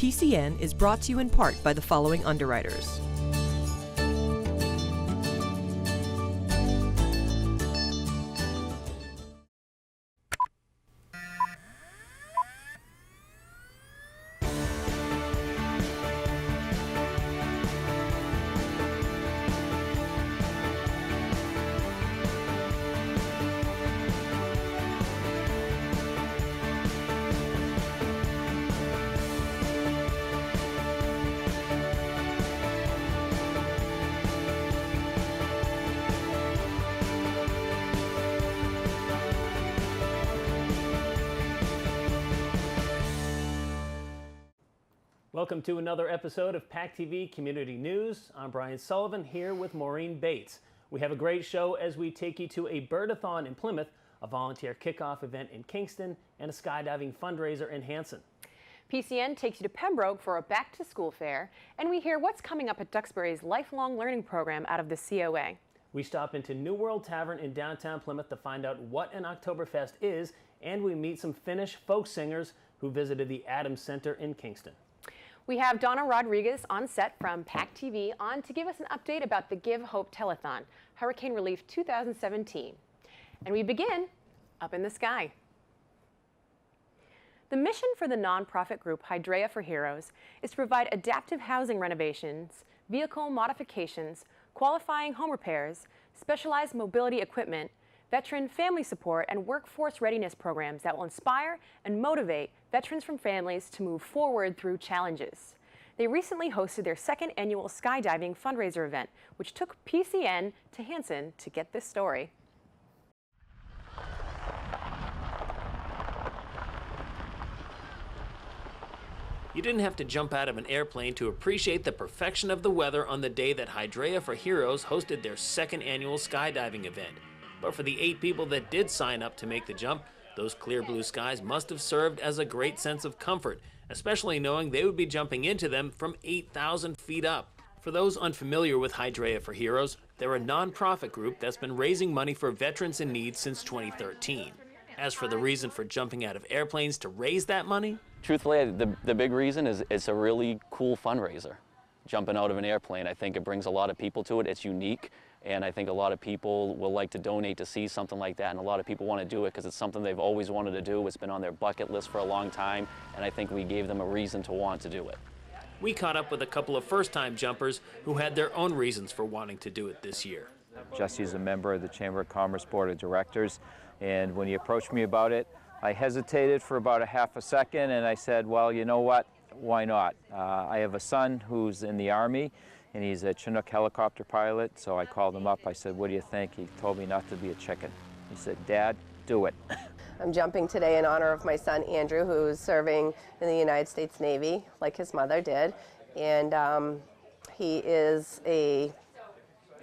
PCN is brought to you in part by the following underwriters. Welcome to another episode of PACTV Community News. I'm Brian Sullivan here with Maureen Bates. We have a great show as we take you to a birdathon in Plymouth, a volunteer kickoff event in Kingston, and a skydiving fundraiser in Hanson. PCN takes you to Pembroke for a back-to-school fair, and we hear what's coming up at Duxbury's lifelong learning program out of the COA. We stop into New World Tavern in downtown Plymouth to find out what an Oktoberfest is, and we meet some Finnish folk singers who visited the Adams Center in Kingston. We have Donna Rodriguez on set from PACTV on to give us an update about the Give Hope Telethon, Hurricane Relief 2017. And we begin up in the sky. The mission for the nonprofit group Hydrea for Heroes is to provide adaptive housing renovations, vehicle modifications, qualifying home repairs, specialized mobility equipment, veteran family support, and workforce readiness programs that will inspire and motivate veterans from families to move forward through challenges. They recently hosted their second annual skydiving fundraiser event, which took PCN to Hanson to get this story. You didn't have to jump out of an airplane to appreciate the perfection of the weather on the day that Hydrea for Heroes hosted their second annual skydiving event. But for the 8 people that did sign up to make the jump, those clear blue skies must have served as a great sense of comfort, especially knowing they would be jumping into them from 8,000 feet up. For those unfamiliar with Hydrea for Heroes, they're a nonprofit group that's been raising money for veterans in need since 2013. As for the reason for jumping out of airplanes to raise that money? Truthfully, the big reason is it's a really cool fundraiser. Jumping out of an airplane, I think it brings a lot of people to it. It's unique. And I think a lot of people will like to donate to see something like that, and a lot of people want to do it because it's something they've always wanted to do. It's been on their bucket list for a long time, and I think we gave them a reason to want to do it. We caught up with a couple of first-time jumpers who had their own reasons for wanting to do it this year. Jesse's a member of the Chamber of Commerce Board of Directors, and when he approached me about it, I hesitated for about a half a second, and I said, well, you know what, why not? I have a son who's in the Army, and he's a Chinook helicopter pilot, so I called him up. I said, what do you think? He told me not to be a chicken. He said, Dad, do it. I'm jumping today in honor of my son, Andrew, who's serving in the United States Navy, like his mother did. And he is a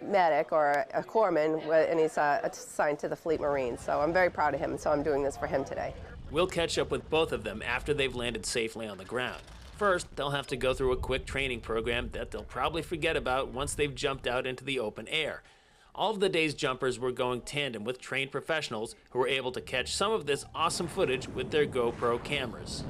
medic or a corpsman, and he's assigned to the Fleet Marines. So I'm very proud of him, so I'm doing this for him today. We'll catch up with both of them after they've landed safely on the ground. First, they'll have to go through a quick training program that they'll probably forget about once they've jumped out into the open air. All of the day's jumpers were going tandem with trained professionals who were able to catch some of this awesome footage with their GoPro cameras.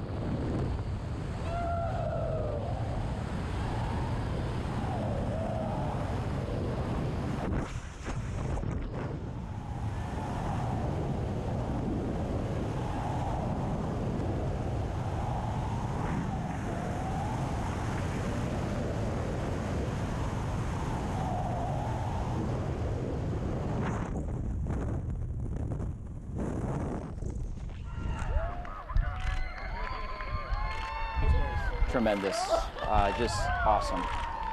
Tremendous, just awesome.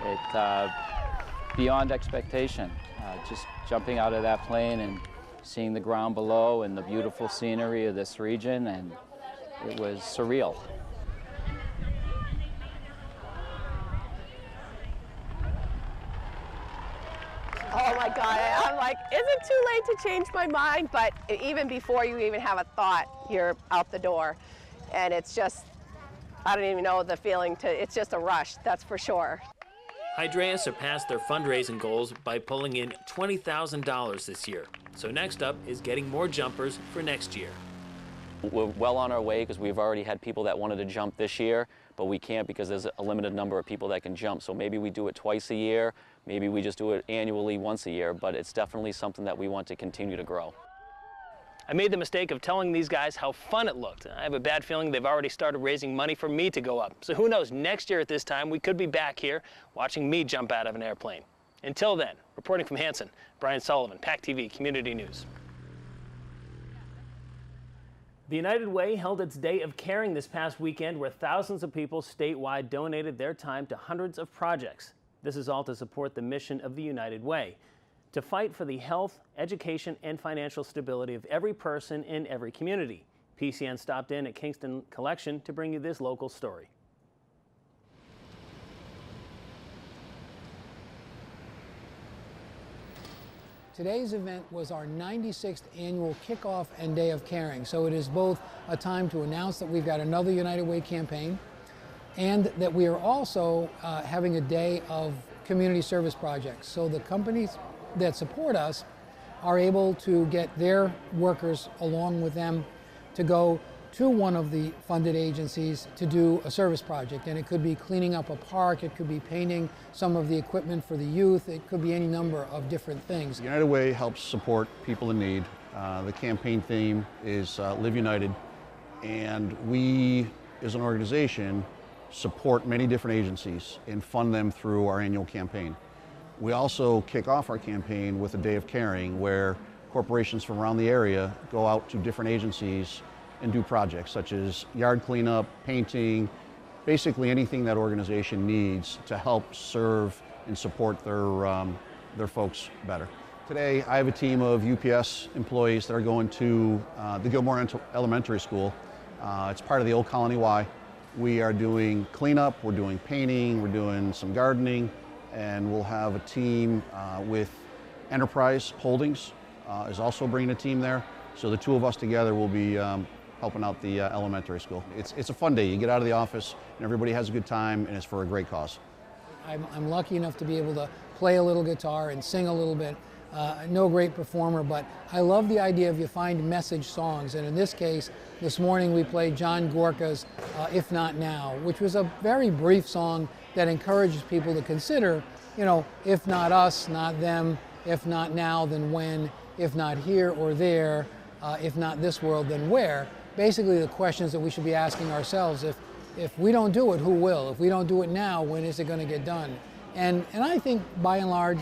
It beyond expectation. Just jumping out of that plane and seeing the ground below and the beautiful scenery of this region, and it was surreal. Oh my God, I'm like, is it too late to change my mind? But even before you even have a thought, you're out the door. And it's just, I don't even know the feeling it's just a rush, that's for sure. Hydrea surpassed their fundraising goals by pulling in $20,000 this year. So next up is getting more jumpers for next year. We're well on our way because we've already had people that wanted to jump this year, but we can't because there's a limited number of people that can jump. So maybe we do it twice a year, maybe we just do it annually once a year, but it's definitely something that we want to continue to grow. I made the mistake of telling these guys how fun it looked. I have a bad feeling they've already started raising money for me to go up. So who knows, next year at this time, we could be back here watching me jump out of an airplane. Until then, reporting from Hanson, Brian Sullivan, PACTV Community News. The United Way held its Day of Caring this past weekend, where thousands of people statewide donated their time to hundreds of projects. This is all to support the mission of the United Way, to fight for the health, education, and financial stability of every person in every community. PCN stopped in at Kingston Collection to bring you this local story. Today's event was our 96th annual kickoff and Day of Caring. So it is both a time to announce that we've got another United Way campaign and that we are also having a day of community service projects. So the companies that support us are able to get their workers along with them to go to one of the funded agencies to do a service project. And it could be cleaning up a park, it could be painting some of the equipment for the youth, it could be any number of different things. United Way helps support people in need. The campaign theme is Live United, and we, as an organization, support many different agencies and fund them through our annual campaign. We also kick off our campaign with a Day of Caring, where corporations from around the area go out to different agencies and do projects such as yard cleanup, painting, basically anything that organization needs to help serve and support their folks better. Today I have a team of UPS employees that are going to the Gilmore Elementary School. It's part of the Old Colony Y. We are doing cleanup, we're doing painting, we're doing some gardening, and we'll have a team with Enterprise Holdings is also bringing a team there. So the two of us together will be helping out the elementary school. It's a fun day. You get out of the office and everybody has a good time, and it's for a great cause. I'm lucky enough to be able to play a little guitar and sing a little bit. No great performer, but I love the idea of you find message songs. And in this case, this morning we played John Gorka's If Not Now, which was a very brief song that encourages people to consider, if not us, not them, if not now, then when, if not here or there, if not this world, then where. Basically the questions that we should be asking ourselves, if we don't do it, who will? If we don't do it now, when is it going to get done? And I think by and large,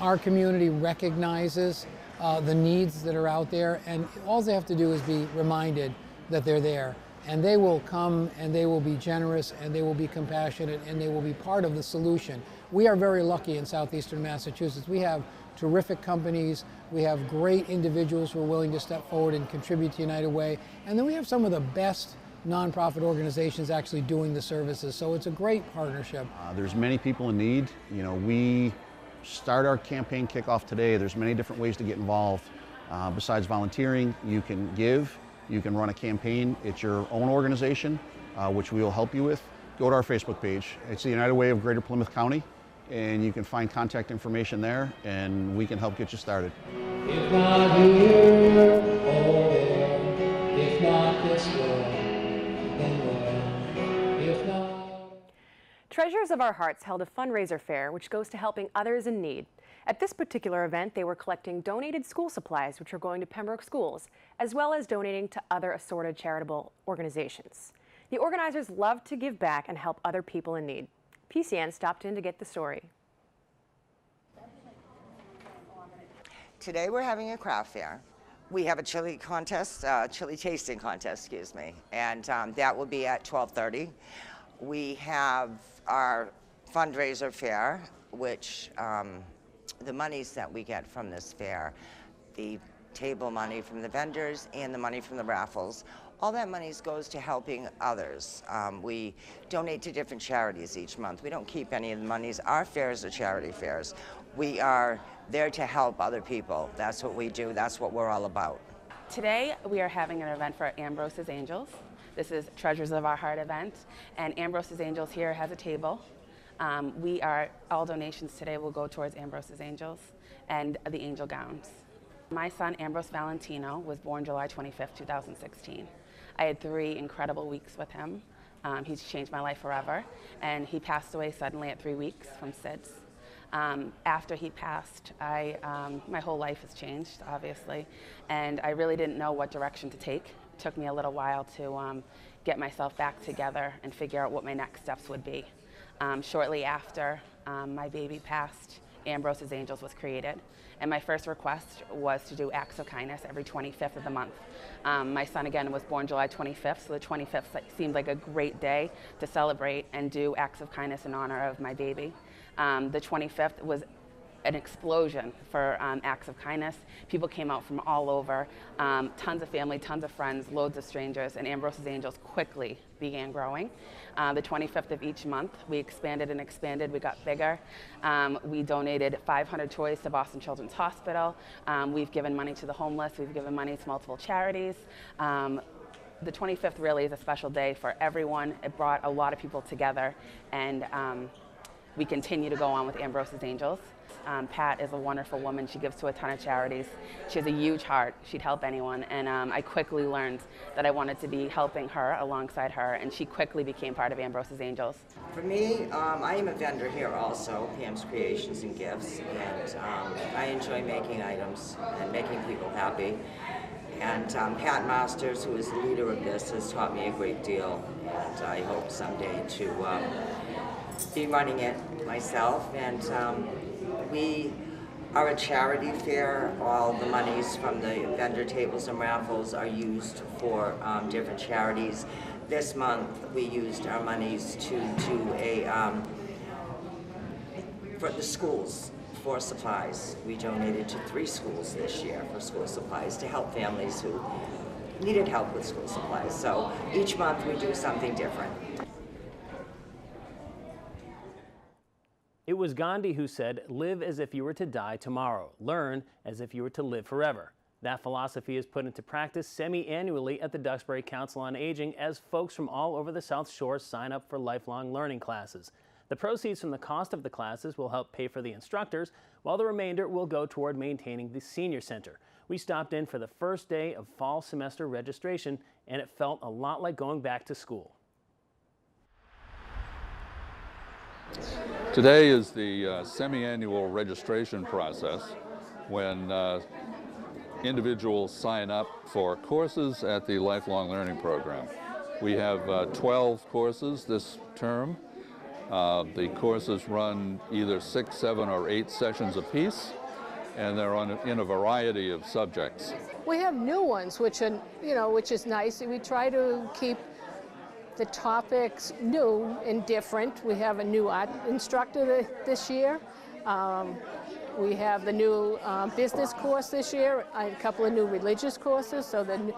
our community recognizes the needs that are out there, and all they have to do is be reminded that they're there. And they will come and they will be generous and they will be compassionate and they will be part of the solution. We are very lucky in southeastern Massachusetts. We have terrific companies, we have great individuals who are willing to step forward and contribute to United Way, and then we have some of the best nonprofit organizations actually doing the services, so it's a great partnership. There's many people in need. We start our campaign kickoff today. There's many different ways to get involved. Besides volunteering, you can give, you can run a campaign. It's your own organization, which we will help you with. Go to our Facebook page. It's the United Way of Greater Plymouth County, and you can find contact information there, and we can help get you started. If not here, or if not this way, then where? If not... Treasures of Our Hearts held a fundraiser fair which goes to helping others in need. At this particular event, they were collecting donated school supplies which are going to Pembroke schools, as well as donating to other assorted charitable organizations. The organizers love to give back and help other people in need. PCN stopped in to get the story. Today we're having a craft fair. We have a chili contest, chili tasting contest, excuse me, and that will be at 12:30. We have our fundraiser fair, which the monies that we get from this fair, the table money from the vendors and the money from the raffles, all that money goes to helping others. We donate to different charities each month. We don't keep any of the monies. Our fairs are charity fairs. We are there to help other people. That's what we do. That's what we're all about. Today we are having an event for Ambrose's Angels. This is Treasures of Our Heart event, and Ambrose's Angels here has a table. All donations today will go towards Ambrose's Angels and the angel gowns. My son Ambrose Valentino was born July 25th, 2016. I had 3 incredible weeks with him. He's changed my life forever, and he passed away suddenly at 3 weeks from SIDS. After he passed, my whole life has changed, obviously, and I really didn't know what direction to take. It took me a little while to get myself back together and figure out what my next steps would be. Shortly after my baby passed, Ambrose's Angels was created, and my first request was to do acts of kindness every 25th of the month. My son, again, was born July 25th, so the 25th seemed like a great day to celebrate and do acts of kindness in honor of my baby. The 25th was an explosion for acts of kindness. People came out from all over, tons of family, tons of friends, loads of strangers, and Ambrose's Angels quickly began growing. The 25th of each month, we expanded and expanded, we got bigger. We donated 500 toys to Boston Children's Hospital. We've given money to the homeless, we've given money to multiple charities. The 25th really is a special day for everyone. It brought a lot of people together, and we continue to go on with Ambrose's Angels. Pat is a wonderful woman. She gives to a ton of charities. She has a huge heart. She'd help anyone. And I quickly learned that I wanted to be helping her alongside her, and she quickly became part of Ambrose's Angels. For me, I am a vendor here also, Pam's Creations and Gifts, and I enjoy making items and making people happy. And Pat Masters, who is the leader of this, has taught me a great deal, and I hope someday to be running it myself. And we are a charity fair. All the monies from the vendor tables and raffles are used for different charities. This month we used our monies to for the schools for supplies. We donated to 3 schools this year for school supplies to help families who needed help with school supplies. So each month we do something different. It was Gandhi who said, "Live as if you were to die tomorrow. Learn as if you were to live forever." That philosophy is put into practice semi-annually at the Duxbury Council on Aging as folks from all over the South Shore sign up for lifelong learning classes. The proceeds from the cost of the classes will help pay for the instructors, while the remainder will go toward maintaining the senior center. We stopped in for the first day of fall semester registration, and it felt a lot like going back to school. Today is the semi-annual registration process when individuals sign up for courses at the Lifelong Learning Program. We have 12 courses this term. The courses run either 6, 7, or 8 sessions apiece, and they're in a variety of subjects. We have new ones, which are, which is nice. We try to keep the topics new and different. We have a new art instructor this year. We have the new business course this year, a couple of new religious courses, so the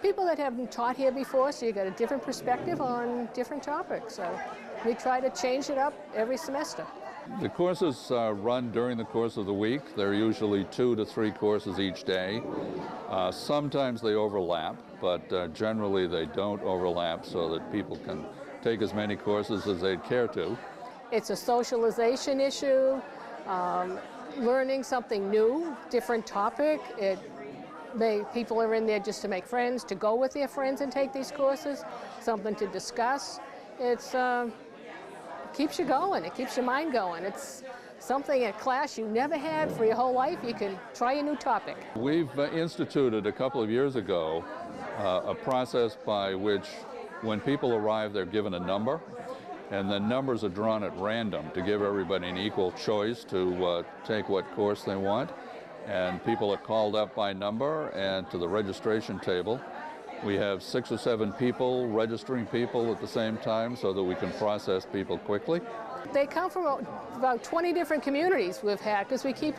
people that haven't taught here before, so you got a different perspective on different topics. So we try to change it up every semester. The courses run during the course of the week. They're usually 2 to 3 courses each day. Sometimes they overlap, but generally they don't overlap so that people can take as many courses as they'd care to. It's a socialization issue, learning something new, different topic. People are in there just to make friends, to go with their friends and take these courses, something to discuss. It's keeps you going, it keeps your mind going. It's something at class you never had for your whole life. You can try a new topic. We've instituted a couple of years ago a process by which when people arrive they're given a number, and the numbers are drawn at random to give everybody an equal choice to take what course they want. And people are called up by number and to the registration table. We have 6 or 7 people registering people at the same time so that we can process people quickly. They come from about 20 different communities we've had, because we keep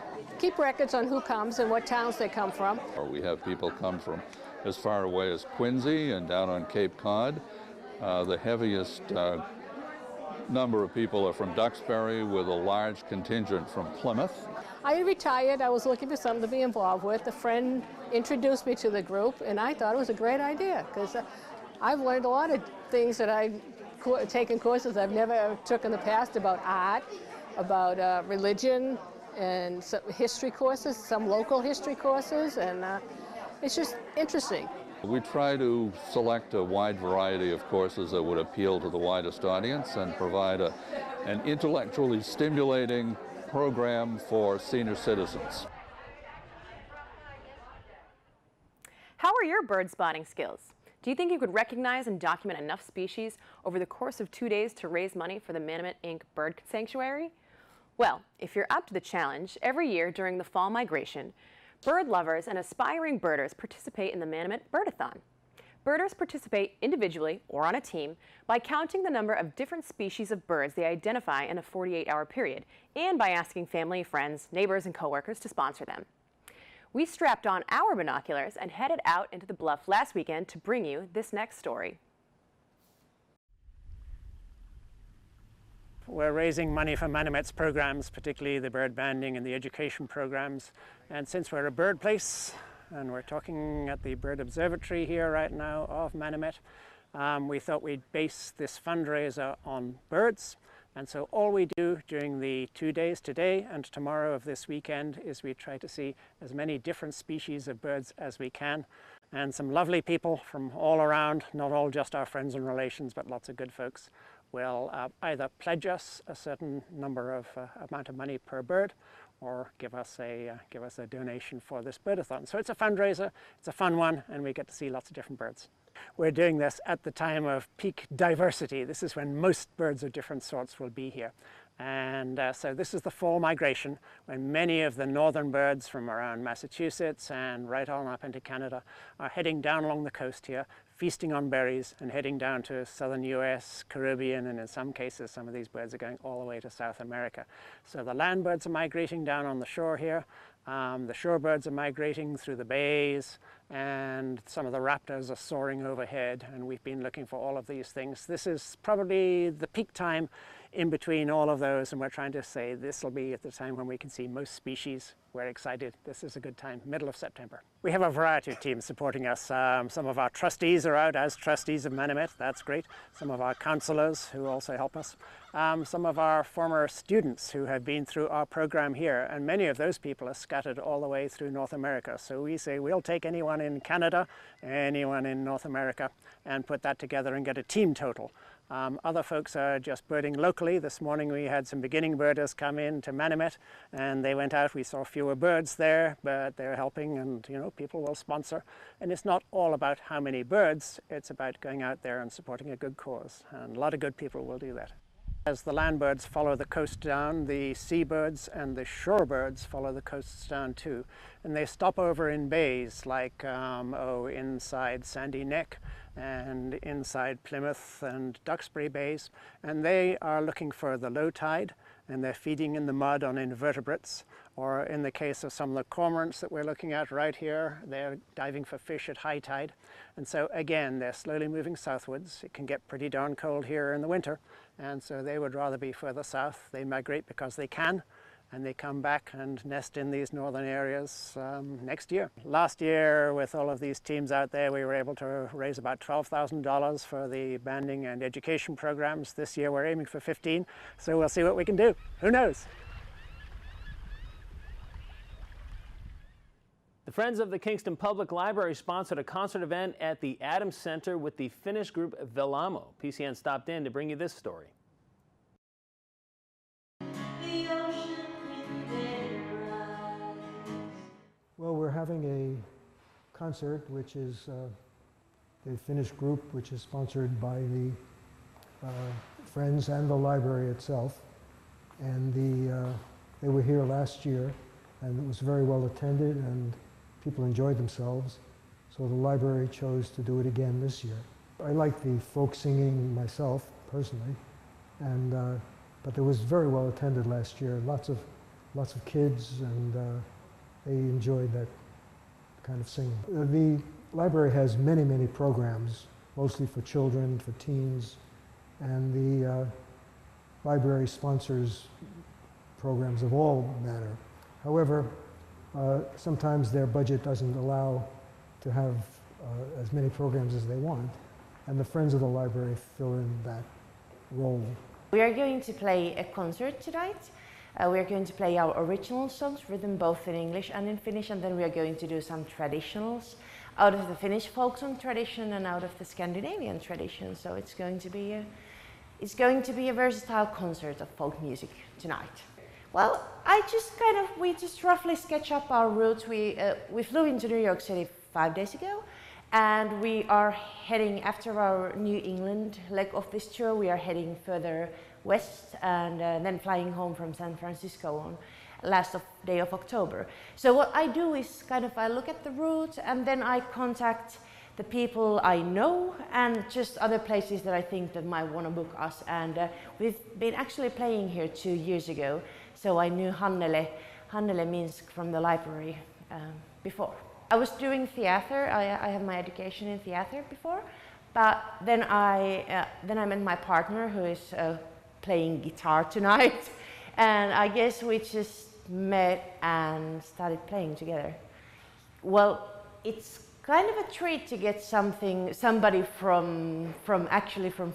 records on who comes and what towns they come from. We have people come from as far away as Quincy and down on Cape Cod. The heaviest number of people are from Duxbury, with a large contingent from Plymouth. I retired. I was looking for something to be involved with. A friend introduced me to the group, and I thought it was a great idea, because I've learned a lot of things that I've taken courses I've never took in the past about art, about religion, and some history courses, some local history courses, and it's just interesting. We try to select a wide variety of courses that would appeal to the widest audience and provide an intellectually stimulating program for senior citizens. How are your bird spotting skills? Do you think you could recognize and document enough species over the course of 2 days to raise money for the Manomet Inc. Bird Sanctuary? Well, if you're up to the challenge, every year during the fall migration, bird lovers and aspiring birders participate in the Manomet Birdathon. Birders participate individually or on a team by counting the number of different species of birds they identify in a 48-hour period and by asking family, friends, neighbors, and coworkers to sponsor them. We strapped on our binoculars and headed out into the bluff last weekend to bring you this next story. We're raising money for Manomet's programs, particularly the bird banding and the education programs. And since we're a bird place, and we're talking at the Bird Observatory here right now of Manomet, we thought we'd base this fundraiser on birds. And so all we do during the 2 days, today and tomorrow of this weekend, is we try to see as many different species of birds as we can. And some lovely people from all around, not all just our friends and relations, but lots of good folks, will either pledge us a certain number of amount of money per bird, or give us a donation for this birdathon. So it's a fundraiser, it's a fun one, and we get to see lots of different birds. We're doing this at the time of peak diversity. This is when most birds of different sorts will be here. And so this is the fall migration, when many of the northern birds from around Massachusetts and right on up into Canada are heading down along the coast here, feasting on berries and heading down to southern US, Caribbean, and in some cases some of these birds are going all the way to South America. So the land birds are migrating down on the shore here. The shorebirds are migrating through the bays, and some of the raptors are soaring overhead, and we've been looking for all of these things. This is probably the peak time in between all of those, and we're trying to say this will be at the time when we can see most species. We're excited. This is a good time, middle of September. We have a variety of teams supporting us. Some of our trustees are out as trustees of Manomet. That's great. Some of our counselors who also help us. Some of our former students who have been through our program here, and many of those people are scattered all the way through North America. So we say we'll take anyone in Canada, anyone in North America, and put that together and get a team total. Other folks are just birding locally. This morning we had some beginning birders come in to Manomet, and they went out. We saw fewer birds there, but they're helping, and you know, people will sponsor. And it's not all about how many birds, it's about going out there and supporting a good cause. And a lot of good people will do that. As the land birds follow the coast down, the seabirds and the shorebirds follow the coasts down too. And they stop over in bays like inside Sandy Neck and inside Plymouth and Duxbury Bays. And they are looking for the low tide, and they're feeding in the mud on invertebrates. Or in the case of some of the cormorants that we're looking at right here, they're diving for fish at high tide. And so again, they're slowly moving southwards. It can get pretty darn cold here in the winter, and so they would rather be further south. They migrate because they can, and they come back and nest in these northern areas next year. Last year, with all of these teams out there, we were able to raise about $12,000 for the banding and education programs. This year we're aiming for 15, so we'll see what we can do. Who knows? The Friends of the Kingston Public Library sponsored a concert event at the Adams Center with the Finnish group Velamo. PCN stopped in to bring you this story. Well, we're having a concert, which is a Finnish group, which is sponsored by the Friends and the library itself. And they were here last year, and it was very well attended, and people enjoyed themselves. So the library chose to do it again this year. I like the folk singing myself, personally, and but it was very well attended last year. Lots of kids, and they enjoyed that kind of singing. The library has many, many programs, mostly for children, for teens, and the library sponsors programs of all manner. However, sometimes their budget doesn't allow to have as many programs as they want, and the Friends of the Library fill in that role. We are going to play a concert tonight. We are going to play our original songs, written both in English and in Finnish, and then we are going to do some traditionals. out of the Finnish folk song tradition and out of the Scandinavian tradition. So it's going to be a versatile concert of folk music tonight. Well, we just roughly sketch up our routes. We flew into New York City 5 days ago, and we are heading, after our New England leg of this tour, we are heading further west and then flying home from San Francisco on last day of October. So what I do is I look at the route and then I contact the people I know and just other places that I think that might want to book us. And we've been actually playing here 2 years ago, so I knew Hannele Minsk from the library before. I was doing theater. I have my education in theater before, but then I met my partner who is playing guitar tonight, and I guess we just met and started playing together. Well, it's kind of a treat to get somebody from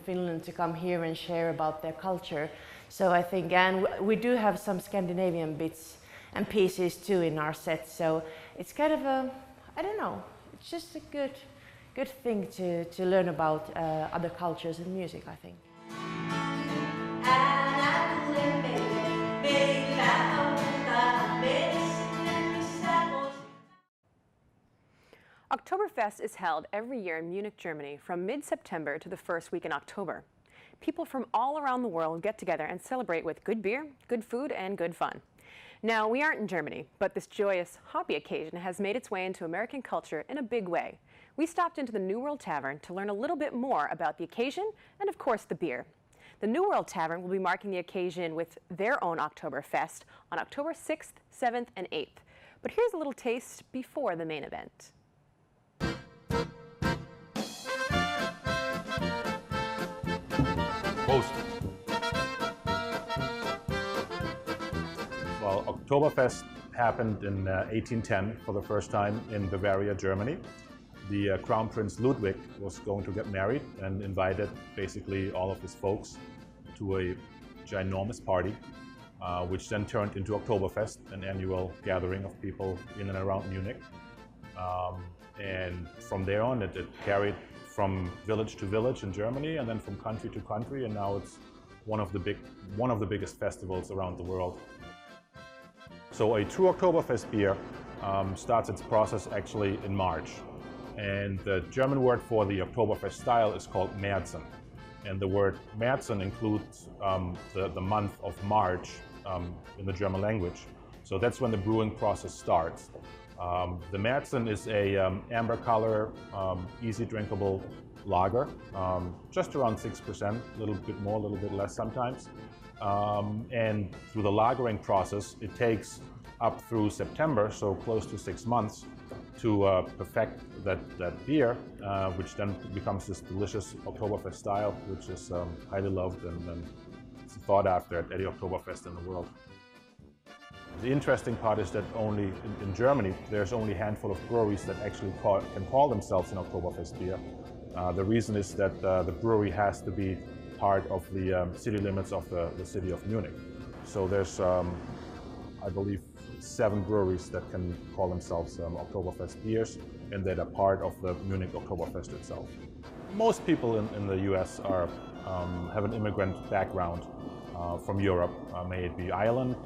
Finland to come here and share about their culture. So I think, and we do have some Scandinavian bits and pieces too in our set. So it's kind of I don't know, it's just a good thing to learn about other cultures and music, I think. Oktoberfest is held every year in Munich, Germany from mid-September to the first week in October. People from all around the world get together and celebrate with good beer, good food, and good fun. Now, we aren't in Germany, but this joyous hobby occasion has made its way into American culture in a big way. We stopped into the New World Tavern to learn a little bit more about the occasion and, of course, the beer. The New World Tavern will be marking the occasion with their own Oktoberfest on October 6th, 7th, and 8th. But here's a little taste before the main event. Prost. Well, Oktoberfest happened in 1810 for the first time in Bavaria, Germany. The Crown Prince Ludwig was going to get married and invited basically all of his folks to a ginormous party, which then turned into Oktoberfest, an annual gathering of people in and around Munich. And from there on, it carried from village to village in Germany, and then from country to country, and now it's one of the biggest festivals around the world. So a true Oktoberfest beer starts its process actually in March, and the German word for the Oktoberfest style is called Märzen, and the word Märzen includes the month of March in the German language. So that's when the brewing process starts. The Märzen is a amber color, easy drinkable lager, just around 6%, a little bit more, a little bit less sometimes. And through the lagering process, it takes up through September, so close to 6 months, to perfect that beer, which then becomes this delicious Oktoberfest style, which is highly loved and sought after at any Oktoberfest in the world. The interesting part is that only in Germany, there's only a handful of breweries that actually can call themselves an Oktoberfest beer. The reason is that the brewery has to be part of the city limits of the city of Munich. So there's, I believe, 7 breweries that can call themselves Oktoberfest beers, and that are part of the Munich Oktoberfest itself. Most people in the US have an immigrant background from Europe, may it be Ireland,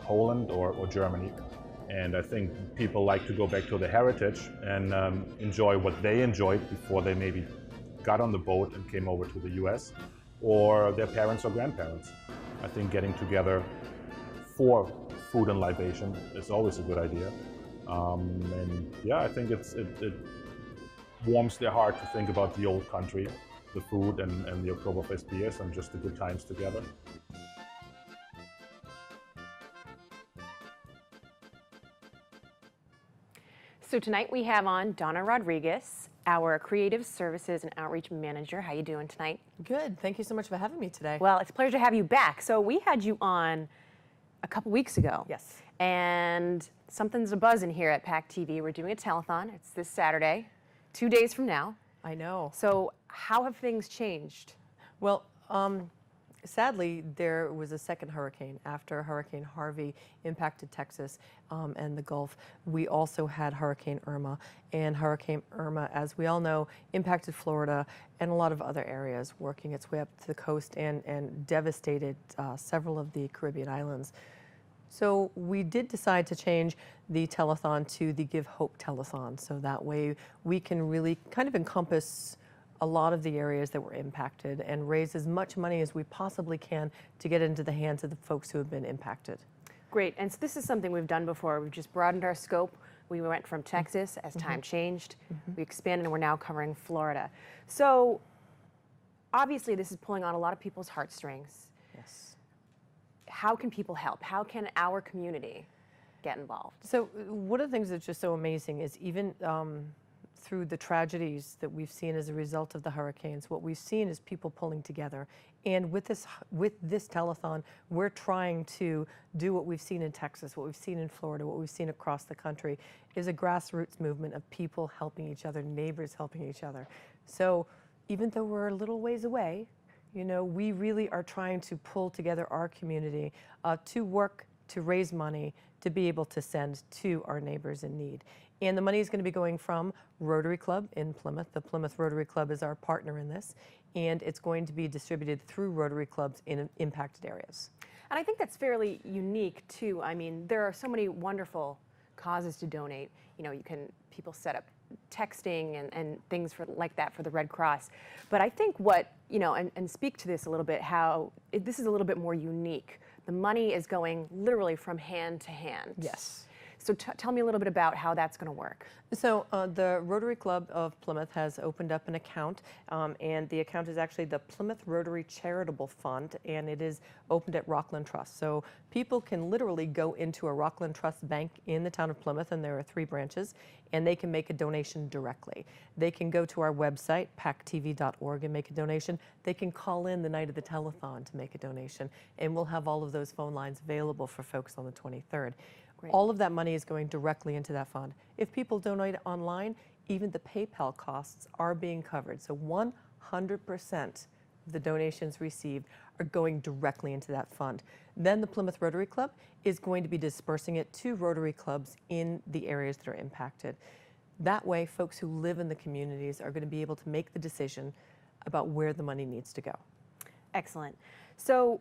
Poland or Germany. And I think people like to go back to their heritage and enjoy what they enjoyed before they maybe got on the boat and came over to the US, or their parents or grandparents. I think getting together for food and libation is always a good idea. And yeah, I think it warms their heart to think about the old country, the food and the Oktoberfest beers and just the good times together. So tonight we have on Donna Rodriguez, our Creative Services and Outreach Manager. How you doing tonight? Good. Thank you so much for having me today. Well, it's a pleasure to have you back. So we had you on a couple weeks ago. Yes. And something's a-buzzing here at PACTV. We're doing a telethon. It's this Saturday, 2 days from now. I know. So how have things changed? Well, Sadly, there was a second hurricane after Hurricane Harvey impacted Texas and the Gulf. We also had Hurricane Irma, and Hurricane Irma, as we all know, impacted Florida and a lot of other areas, working its way up to the coast and devastated several of the Caribbean islands. So we did decide to change the telethon to the Give Hope telethon, so that way we can really kind of encompass a lot of the areas that were impacted and raise as much money as we possibly can to get into the hands of the folks who have been impacted. Great, and so this is something we've done before. We've just broadened our scope. We went from Texas as time changed. We expanded and we're now covering Florida. So obviously this is pulling on a lot of people's heartstrings. Yes. How can people help? How can our community get involved? So one of the things that's just so amazing is even through the tragedies that we've seen as a result of the hurricanes, what we've seen is people pulling together. And with this telethon, we're trying to do what we've seen in Texas, what we've seen in Florida, what we've seen across the country, is a grassroots movement of people helping each other, neighbors helping each other. So even though we're a little ways away, you know, we really are trying to pull together our community to work to raise money to be able to send to our neighbors in need. And the money is going to be going from Rotary Club in Plymouth. The Plymouth Rotary Club is our partner in this, and it's going to be distributed through Rotary Clubs in impacted areas. And I think that's fairly unique too. I mean, there are so many wonderful causes to donate. You know, people set up texting and things like that for the Red Cross. But I think what, you know, and speak to this a little bit, how this is a little bit more unique. The money is going literally from hand to hand. Yes. So tell me a little bit about how that's going to work. So the Rotary Club of Plymouth has opened up an account, and the account is actually the Plymouth Rotary Charitable Fund, and it is opened at Rockland Trust. So people can literally go into a Rockland Trust bank in the town of Plymouth, and there are 3 branches, and they can make a donation directly. They can go to our website, PACTV.org, and make a donation. They can call in the night of the telethon to make a donation, and we'll have all of those phone lines available for folks on the 23rd. Great. All of that money is going directly into that fund. If people donate online, even the PayPal costs are being covered. So 100% of the donations received are going directly into that fund. Then the Plymouth Rotary Club is going to be dispersing it to Rotary Clubs in the areas that are impacted. That way, folks who live in the communities are going to be able to make the decision about where the money needs to go. Excellent. So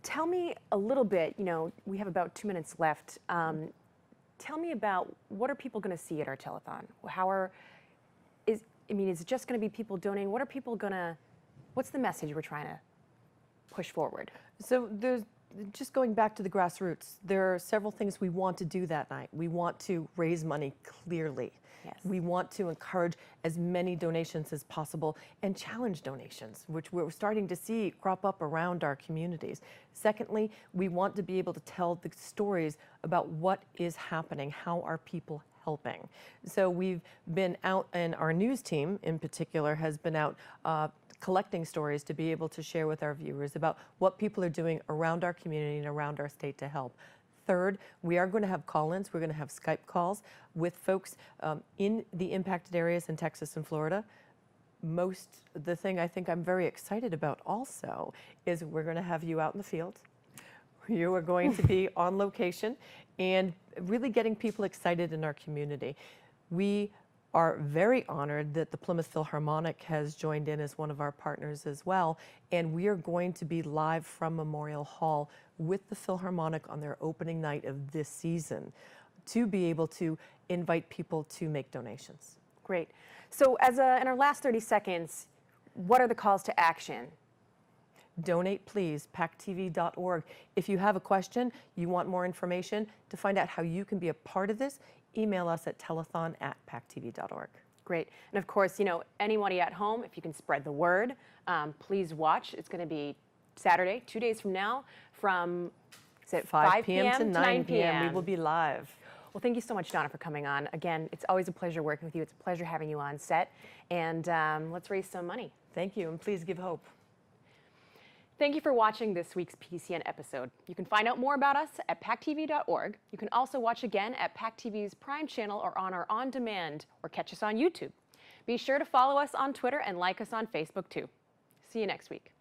tell me a little bit, you know, we have about 2 minutes left. Tell me about what are people going to see at our telethon? Is it just going to be people donating? What are people going to, what's the message we're trying to push forward? So there's, just going back to the grassroots, there are several things we want to do that night. We want to raise money clearly. Yes. We want to encourage as many donations as possible and challenge donations, which we're starting to see crop up around our communities. Secondly, we want to be able to tell the stories about what is happening, how are people helping. So we've been out, and our news team in particular has been out collecting stories to be able to share with our viewers about what people are doing around our community and around our state to help. Third, we are going to have call-ins. We're going to have Skype calls with folks in the impacted areas in Texas and Florida. The thing I think I'm very excited about also is we're going to have you out in the field. You are going to be on location and really getting people excited in our community. We are very honored that the Plymouth Philharmonic has joined in as one of our partners as well, and we are going to be live from Memorial Hall with the Philharmonic on their opening night of this season to be able to invite people to make donations. Great. So in our last 30 seconds, what are the calls to action? Donate, please, PACTV.org. If you have a question, you want more information to find out how you can be a part of this, email us at telethon@pactv.org. Great. And of course, you know, anybody at home, if you can spread the word, please watch. It's going to be Saturday, 2 days from now, from 5 p.m. to 9 p.m. We will be live. Well, thank you so much, Donna, for coming on. Again, it's always a pleasure working with you. It's a pleasure having you on set. And let's raise some money. Thank you, and please give hope. Thank you for watching this week's PCN episode. You can find out more about us at PACTV.org. You can also watch again at PACTV's Prime channel or on our on-demand, or catch us on YouTube. Be sure to follow us on Twitter and like us on Facebook too. See you next week.